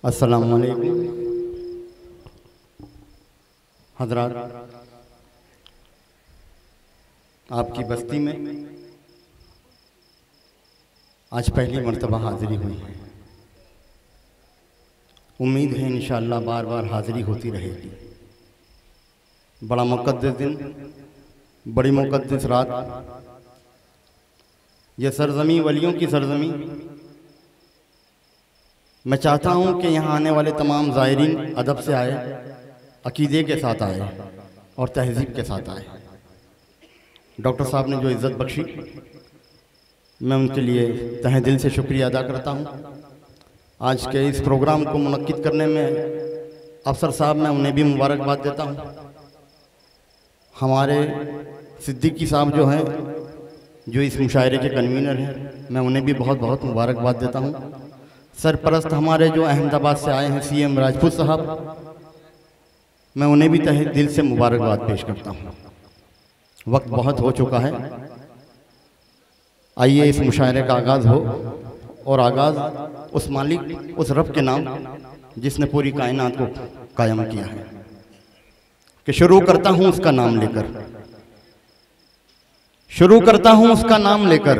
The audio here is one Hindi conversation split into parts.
अस्सलामु अलैकुम हज़रात, आपकी बस्ती में आज पहली मर्तबा हाज़िरी हुई है। उम्मीद है इंशाअल्लाह बार बार हाज़िरी होती रहेगी। बड़ा मुक़द्दस दिन, बड़ी मुक़द्दस रात, यह सरज़मी वलियों की सरज़मी। मैं चाहता हूँ कि यहाँ आने वाले तमाम ज़ायरीन अदब से आए, अक़ीदे के साथ आए और तहज़ीब के साथ आए। डॉक्टर साहब ने जो इज़्ज़त बख्शी, मैं उनके लिए तहे दिल से शुक्रिया अदा करता हूँ। आज के इस प्रोग्राम को मुनक्किद करने में अफसर साहब, मैं उन्हें भी मुबारकबाद देता हूँ। हमारे सिद्दीकी साहब जो हैं, जो इस मुशायरे के कन्वीनर हैं, मैं उन्हें भी बहुत बहुत मुबारकबाद देता हूँ। सरपरस्त हमारे जो अहमदाबाद से आए हैं, CM राजपूत साहब, मैं उन्हें भी तहे दिल से मुबारकबाद पेश करता हूँ। वक्त बहुत हो चुका है, आइए इस मुशायरे का आगाज़ हो, और आगाज़ उस मालिक, उस रब के नाम जिसने पूरी कायनात को कायम किया है, कि शुरू करता हूँ उसका नाम लेकर, शुरू करता हूँ उसका नाम लेकर,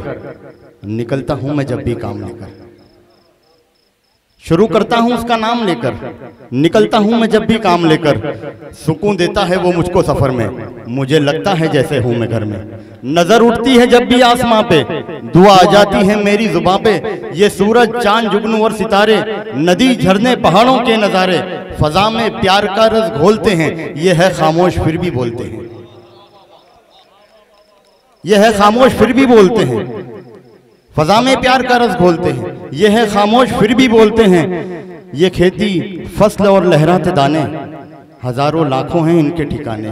निकलता हूँ मैं जब भी काम लेकर। शुरू करता हूँ उसका नाम लेकर, निकलता हूँ मैं जब भी काम लेकर। सुकून देता है वो मुझको सफ़र में, मुझे लगता है जैसे हूँ मैं घर में। नज़र उठती है जब भी आसमां पे, दुआ आ जाती है मेरी जुबां पे। ये सूरज, चांद, जुगनू और सितारे, नदी, झरने, पहाड़ों के नज़ारे, फ़ज़ा में प्यार का रस घोलते हैं। ये है खामोश फिर भी बोलते हैं, ये है खामोश फिर भी बोलते हैं। फ़ज़ा में प्यार का रस घोलते हैं, ये है खामोश फिर भी बोलते हैं। ये खेती, फसल और लहराते दाने, हज़ारों लाखों हैं इनके ठिकाने।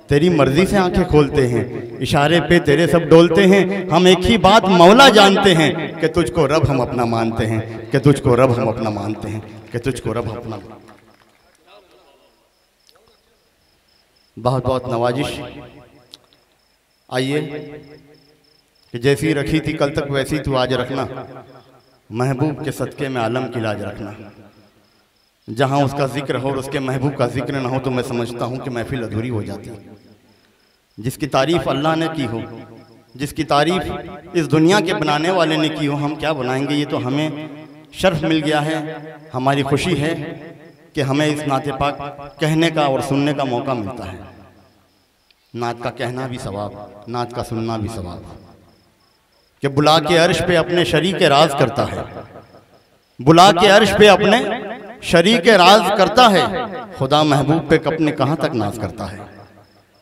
तेरी मर्जी से आंखें खोलते हैं, इशारे पे तेरे सब डोलते हैं। हम एक ही बात मौला जानते हैं, कि तुझको रब हम अपना मानते हैं, कि तुझको रब हम अपना मानते हैं, कि तुझको रब अपना। बहुत बहुत नवाजिश। आइए कि जैसी रखी थी कल तक वैसी तू आज रखना, महबूब के सदक़े में आलम की लाज रखना। जहाँ उसका जिक्र हो और उसके महबूब का जिक्र ना हो, तो मैं समझता हूँ कि महफिल अधूरी हो जाती है। जिसकी तारीफ़ अल्लाह ने की हो, जिसकी तारीफ़ इस दुनिया के बनाने वाले ने की हो, हम क्या बनाएंगे। ये तो हमें शर्फ मिल गया है। हमारी खुशी है कि हमें इस नाते पाक कहने का और सुनने का मौका मिलता है। नात का कहना भी सवाब, नात का सुनना भी सवाब। कि बुला के अर्श पे अपने शरीक राज करता है, बुला के अर्श पे अपने शरीक राज करता है। खुदा महबूब पे अपने कहाँ तक नाज करता है।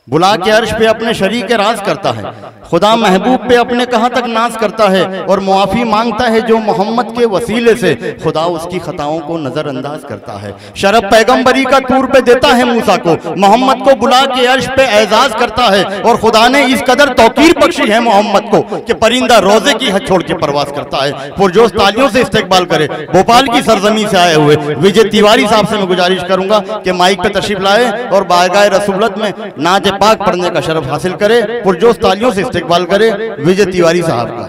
बुला के अर्श पे अपने शरीक राज करता है, खुदा महबूब पे अपने कहाँ तक नाज करता है। और मुआफ़ी मांगता है जो मोहम्मद के वसीले से, खुदा उसकी खताओं को नज़रअंदाज करता है। शरफ पैगंबरी का तूर पे देता है मूसा को, मोहम्मद को बुला के अर्श पे एजाज करता है। और खुदा ने इस कदर तौकीर बख्शी है मोहम्मद को, कि परिंदा रोजे की हद छोड़ के परवास करता है। पुरजोश तालियों से इस्तकबाल करे भोपाल की सरजमी से आए हुए विजय तिवारी साहब से मैं गुजारिश करूंगा कि माइक पे तशरीफ लाए और बारगाह रसूलत में नात पाक पढ़ने का शरफ हासिल करे। पुरजोश तालियों से इस्तकबाल करे विजय तिवारी साहब का।